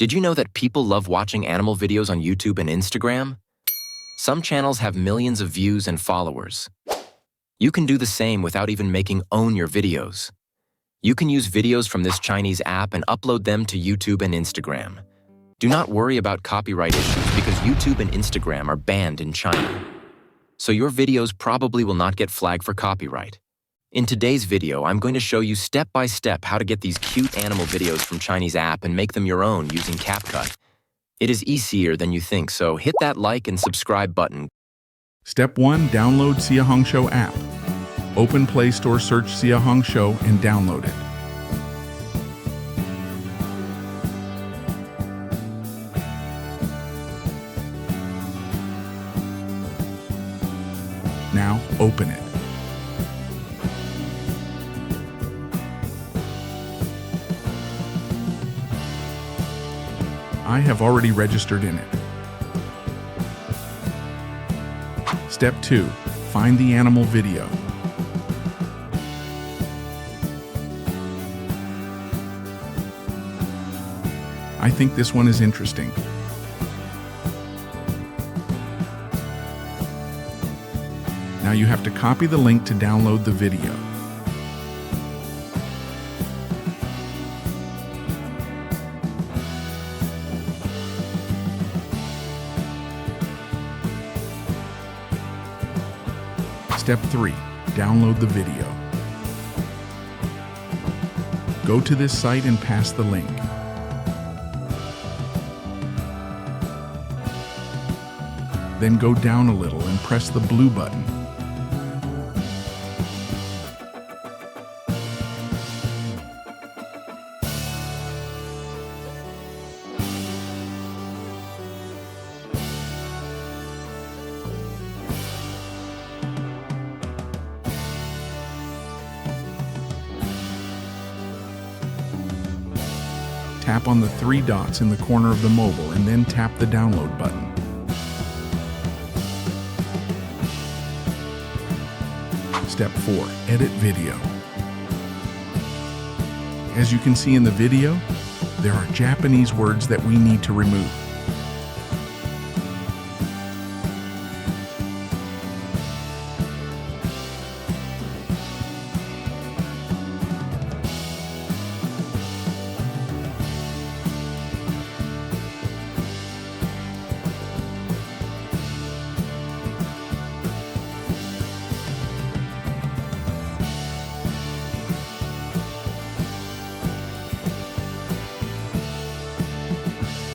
Did you know that people love watching animal videos on YouTube and Instagram? Some channels have millions of views and followers. You can do the same without even making own your videos. You can use videos from this Chinese app and upload them to YouTube and Instagram. Do not worry about copyright issues because YouTube and Instagram are banned in China. So your videos probably will not get flagged for copyright. In today's video, I'm going to show you step-by-step how to get these cute animal videos from Chinese app and make them your own using CapCut. It is easier than you think, so hit that like and subscribe button. Step 1. Download Xiaohongshu app. Open Play Store, search Xiaohongshu and download it. Now, open it. I have already registered in it. Step 2. Find the animal video. I think this one is interesting. Now you have to copy the link to download the video. Step 3. Download the video. Go to this site and pass the link. Then go down a little and press the blue button. Tap on the 3 dots in the corner of the mobile and then tap the download button. Step 4. Edit video. As you can see in the video, there are Japanese words that we need to remove.